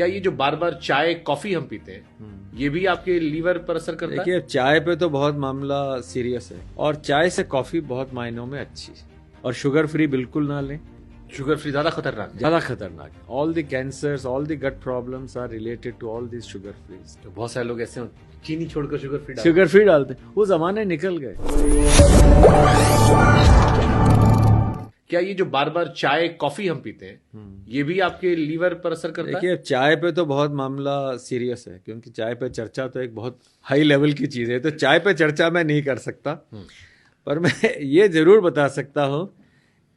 क्या ये जो बार बार चाय कॉफी हम पीते हैं ये भी आपके लीवर पर असर करता है? देखिए, चाय पे तो बहुत मामला सीरियस है और चाय से कॉफी बहुत मायनों में अच्छी है। और शुगर फ्री बिल्कुल ना लें। शुगर फ्री ज्यादा खतरनाक है? ज्यादा खतरनाक है। All the cancers, all the gut problems are related to all this sugar free. तो बहुत सारे लोग ऐसे चीनी छोड़कर शुगर फ्री डालते हैं। वो जमाने निकल गए। क्या ये जो बार बार चाय कॉफी हम पीते हैं ये भी आपके लीवर पर असर करता है? देखिए, चाय पे तो बहुत मामला सीरियस है, क्योंकि चाय पे चर्चा तो एक बहुत हाई लेवल की चीज है। तो चाय पे चर्चा मैं नहीं कर सकता, पर मैं ये जरूर बता सकता हूँ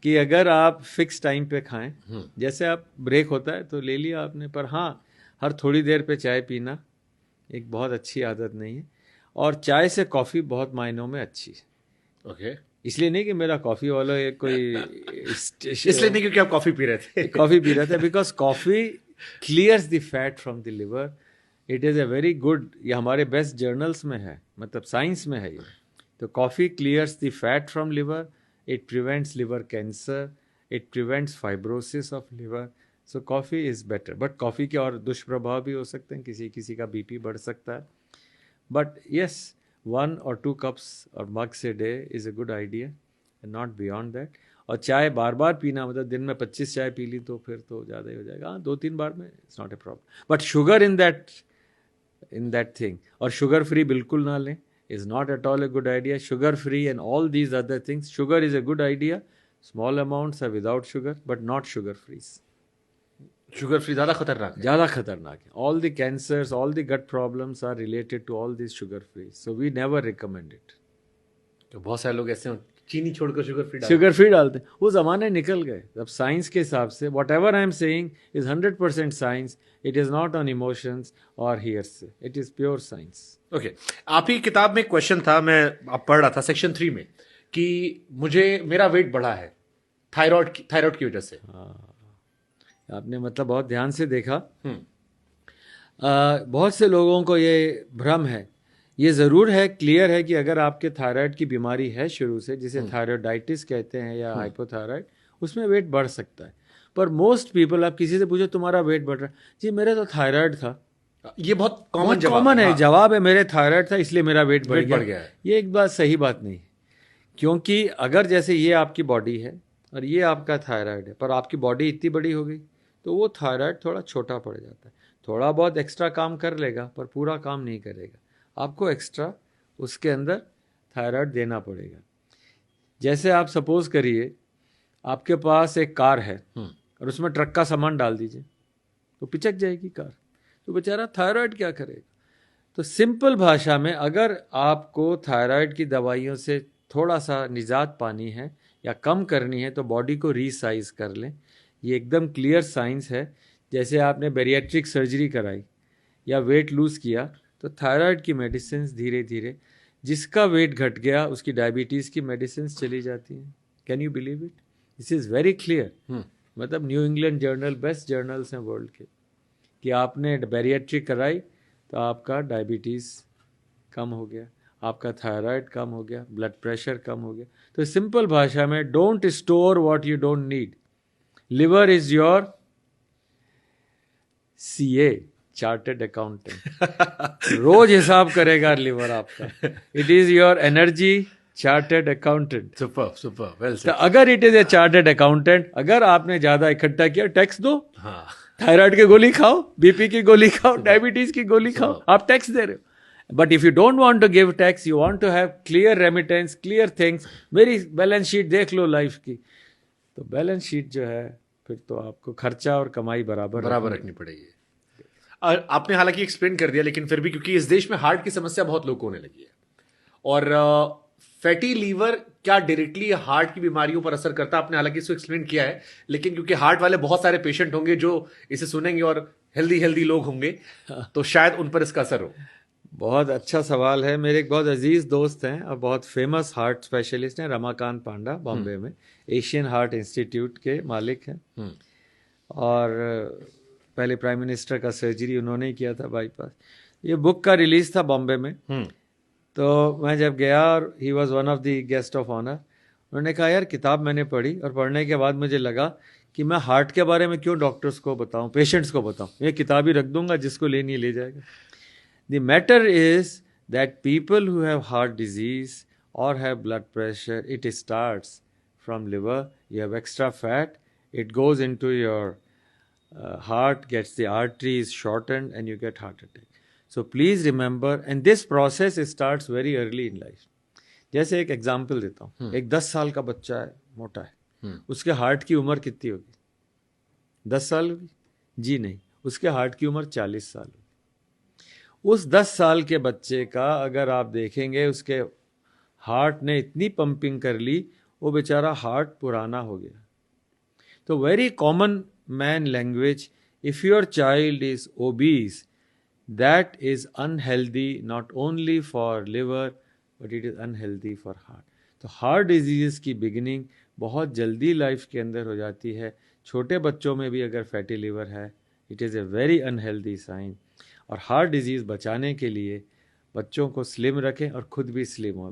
कि अगर आप फिक्स टाइम पे खाएं, जैसे आप ब्रेक होता है तो ले लिया आपने, पर हाँ, हर थोड़ी देर पे चाय पीना एक बहुत अच्छी आदत नहीं है। और चाय से कॉफी बहुत मायनों में अच्छी है। ओके। इसलिए नहीं कि मेरा कॉफी वाला कोई इसलिए नहीं क्योंकि आप कॉफी पी रहे थे। कॉफी पी रहे थे, because coffee clears the fat from the liver. It is a very good, ये हमारे बेस्ट जर्नल्स में है, मतलब साइंस में है ये। तो coffee clears the fat from liver, it prevents liver cancer, it prevents fibrosis of liver. So coffee is better. But coffee के और दुष्प्रभाव भी हो सकते हैं, किसी किसी का बीपी बढ़ सकता है। But yes, 1 or 2 cups or mugs a day is a good idea and not beyond that. और चाय बार बार पीना, मतलब दिन में 25 चाय पी ली तो फिर तो ज़्यादा ही हो जाएगा। हाँ, 2-3 बार में it's not a problem. But sugar in that thing, और शुगर फ्री बिल्कुल ना लें, is not at all a good idea. Sugar free and all these other things, sugar is a good idea, small amounts are without sugar, but not sugar free. Sugar free ज्यादा खतरनाक है? ज़्यादा खतरनाक है। All the cancers, all the gut problems are related to all this sugar free, so we never recommend it. तो बहुत सारे लोग ऐसे चीनी छोड़कर शुगर फ्री डालते हैं। वो जमाने निकल गए। अब साइंस के हिसाब से whatever I am saying is 100% science. It is not on emotions और hearsay, it is pure science. Okay. आप ही किताब में क्वेश्चन था, मैं अब पढ़ रहा था सेक्शन 3 में, कि मेरा वेट बढ़ा है थायराइड की वजह से। हाँ, आपने मतलब बहुत ध्यान से देखा। बहुत से लोगों को ये भ्रम है। ये ज़रूर है, क्लियर है कि अगर आपके थायराइड की बीमारी है शुरू से, जिसे थायराइडाइटिस कहते हैं या हाइपोथायराइड, उसमें वेट बढ़ सकता है। पर मोस्ट पीपल, आप किसी से पूछो तुम्हारा वेट बढ़ रहा है, जी मेरा तो थायराइड था। ये बहुत कॉमन है। हाँ। जवाब है मेरे थायराइड था इसलिए मेरा वेट बढ़ गया है। ये एक बात सही बात नहीं है, क्योंकि अगर जैसे ये आपकी बॉडी है और ये आपका थायराइड है, पर आपकी बॉडी इतनी बड़ी हो गई तो वो थायराइड थोड़ा छोटा पड़ जाता है। थोड़ा बहुत एक्स्ट्रा काम कर लेगा पर पूरा काम नहीं करेगा। आपको एक्स्ट्रा उसके अंदर थायराइड देना पड़ेगा। जैसे आप सपोज करिए आपके पास एक कार है और उसमें ट्रक का सामान डाल दीजिए तो पिचक जाएगी कार, तो बेचारा थायराइड क्या करेगा। तो सिंपल भाषा में, अगर आपको थायराइड की दवाइयों से थोड़ा सा निजात पानी है या कम करनी है तो बॉडी को रीसाइज कर लें। ये एकदम क्लियर साइंस है। जैसे आपने बैरिएट्रिक सर्जरी कराई या वेट लूज़ किया तो थायराइड की मेडिसिन धीरे धीरे, जिसका वेट घट गया उसकी डायबिटीज़ की मेडिसिन चली जाती हैं। Can you believe it? This is very clear. मतलब New England journal, best journals हैं वर्ल्ड के, कि आपने बैरिएट्रिक कराई तो आपका डायबिटीज़ कम हो गया, आपका थायराइड कम हो गया, ब्लड प्रेशर कम हो गया। तो सिंपल भाषा में, don't store what you don't need. Liver is your CA, chartered accountant. रोज हिसाब करेगा लिवर आपका। It is your energy chartered accountant. Super well तो अगर it is a chartered accountant, अगर आपने ज्यादा इकट्ठा किया, टैक्स दो। हाँ। थायराइड की गोली खाओ, बीपी की गोली खाओ, डायबिटीज की गोली खाओ, आप टैक्स दे रहे हो। But if you don't want to give tax, you want to have clear remittance, clear things. मेरी बैलेंस शीट देख लो लाइफ की, तो बैलेंस शीट जो है फिर तो आपको खर्चा और कमाई बराबर रखनी पड़ेगी। आपने हालांकि एक्सप्लेन कर दिया, लेकिन फिर भी क्योंकि इस देश में हार्ट की समस्या बहुत लोगों को होने लगी है, और फैटी लीवर क्या डायरेक्टली हार्ट की बीमारियों पर असर करता है, आपने हालांकि इसको एक्सप्लेन किया है, लेकिन क्योंकि हार्ट वाले बहुत सारे पेशेंट होंगे जो इसे सुनेंगे और हेल्दी लोग होंगे, तो शायद उन पर इसका असर हो। बहुत अच्छा सवाल है। मेरे एक बहुत अजीज दोस्त हैं और बहुत फेमस हार्ट स्पेशलिस्ट हैं, रमाकांत पांडा, बॉम्बे में एशियन हार्ट इंस्टीट्यूट के मालिक हैं, और पहले प्राइम मिनिस्टर का सर्जरी उन्होंने ही किया था, बाईपास। ये बुक का रिलीज था बॉम्बे में, तो मैं जब गया और he was one of the guest of honour, उन्होंने कहा यार किताब मैंने पढ़ी और पढ़ने के बाद मुझे लगा कि मैं हार्ट के बारे में क्यों डॉक्टर्स को बताऊं, पेशेंट्स को बताऊं, ये किताब ही रख दूंगा, जिसको लेनी है ले जाएगा। The matter is that people who have heart disease or have blood pressure, it starts from liver. You have extra fat, it goes into your heart, gets the arteries shortened, and you get heart attack. So please remember, and this process starts very early in life. जैसे एक example देता हूँ, एक 10 साल का बच्चा है, मोटा है, उसके हार्ट की उम्र कितनी होगी? 10 साल होगी? जी नहीं, उसके हार्ट की उम्र 40 साल होगी। उस 10 साल के बच्चे का अगर आप देखेंगे, उसके हार्ट ने इतनी पंपिंग कर ली, वो बेचारा हार्ट पुराना हो गया। तो very common man language, if your child is obese, that is unhealthy not only for liver but it is unhealthy for heart. तो हार्ट डिजीज की बिगिनिंग बहुत जल्दी लाइफ के अंदर हो जाती है। छोटे बच्चों में भी अगर फैटी लिवर है, it is a very unhealthy sign. और हार्ट डिजीज बचाने के लिए बच्चों को स्लिम रखें और खुद भी स्लिम हो।